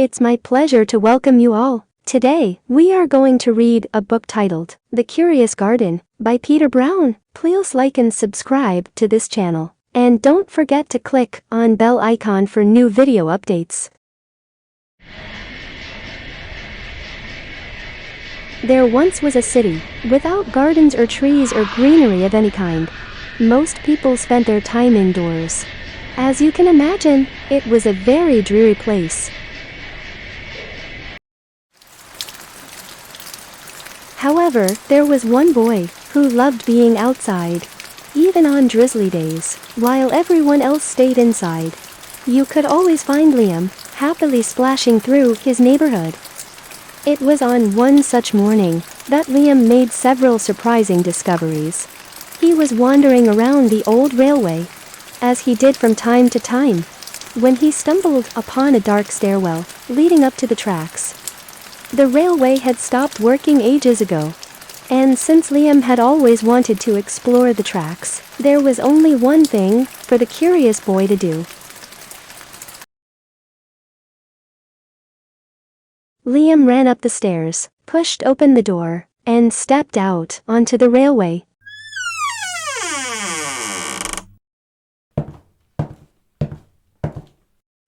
It's my pleasure to welcome you all. Today, we are going to read a book titled The Curious Garden by Peter Brown. Please like and subscribe to this channel. And don't forget to click on bell icon for new video updates. There once was a city, without gardens or trees or greenery of any kind. Most people spent their time indoors. As you can imagine, it was a very dreary place. However, there was one boy who loved being outside, even on drizzly days, while everyone else stayed inside. You could always find Liam, happily splashing through his neighborhood. It was on one such morning that Liam made several surprising discoveries. He was wandering around the old railway, as he did from time to time, when he stumbled upon a dark stairwell leading up to the tracks. The railway had stopped working ages ago, and since Liam had always wanted to explore the tracks, there was only one thing for the curious boy to do. Liam ran up the stairs, pushed open the door, and stepped out onto the railway.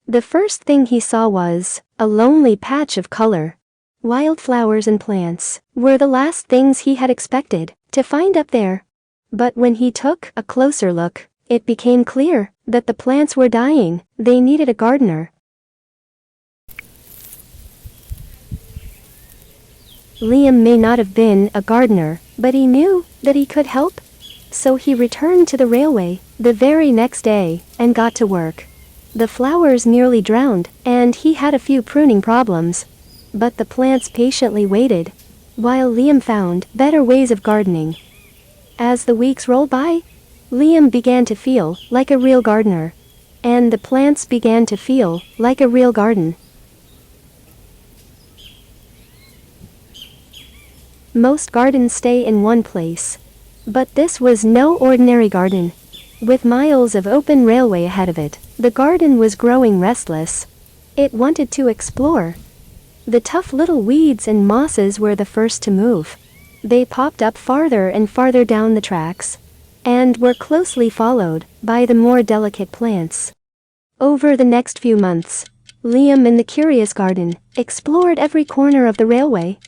The first thing he saw was a lonely patch of color. Wildflowers and plants were the last things he had expected to find up there. But when he took a closer look, it became clear that the plants were dying. They needed a gardener. Liam may not have been a gardener, but he knew that he could help. So he returned to the railway the very next day and got to work. The flowers nearly drowned, and he had a few pruning problems. But the plants patiently waited, while Liam found better ways of gardening. As the weeks rolled by, Liam began to feel like a real gardener, and the plants began to feel like a real garden. Most gardens stay in one place, but this was no ordinary garden. With miles of open railway ahead of it, the garden was growing restless. It wanted to explore. The tough little weeds and mosses were the first to move. They popped up farther and farther down the tracks, and were closely followed by the more delicate plants. Over the next few months, Liam in the curious garden explored every corner of the railway.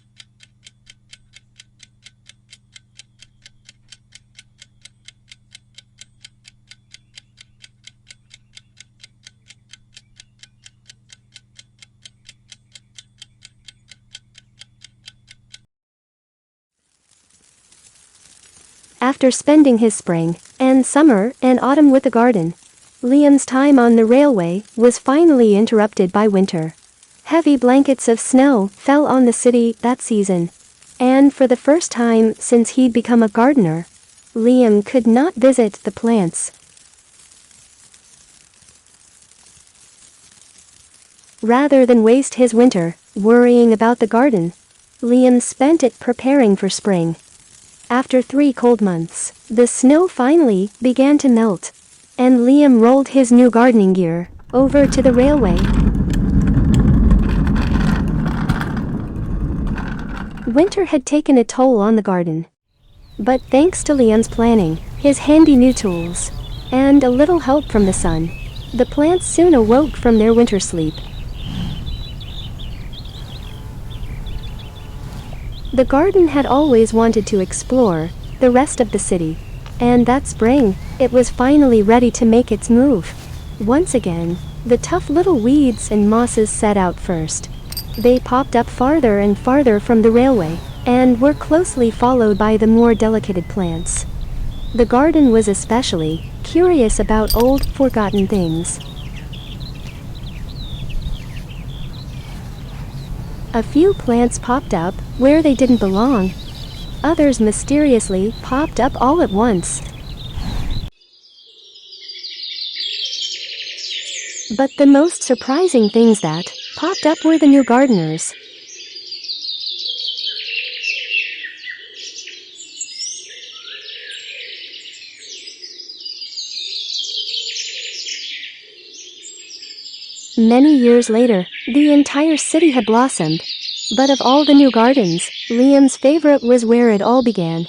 After spending his spring, and summer, and autumn with the garden, Liam's time on the railway was finally interrupted by winter. Heavy blankets of snow fell on the city that season, and for the first time since he'd become a gardener, Liam could not visit the plants. Rather than waste his winter worrying about the garden, Liam spent it preparing for spring. After 3 cold months, the snow finally began to melt, and Liam rolled his new gardening gear over to the railway. Winter had taken a toll on the garden, but thanks to Liam's planning, his handy new tools, and a little help from the sun, the plants soon awoke from their winter sleep. The garden had always wanted to explore the rest of the city, and that spring, it was finally ready to make its move. Once again, the tough little weeds and mosses set out first. They popped up farther and farther from the railway, and were closely followed by the more delicate plants. The garden was especially curious about old, forgotten things. A few plants popped up where they didn't belong. Others mysteriously popped up all at once. But the most surprising things that popped up were the new gardeners. Many years later, the entire city had blossomed. But of all the new gardens, Liam's favorite was where it all began.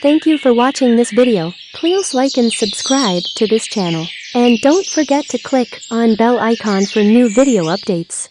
Thank you for watching this video. Please like and subscribe to this channel. And don't forget to click on bell icon for new video updates.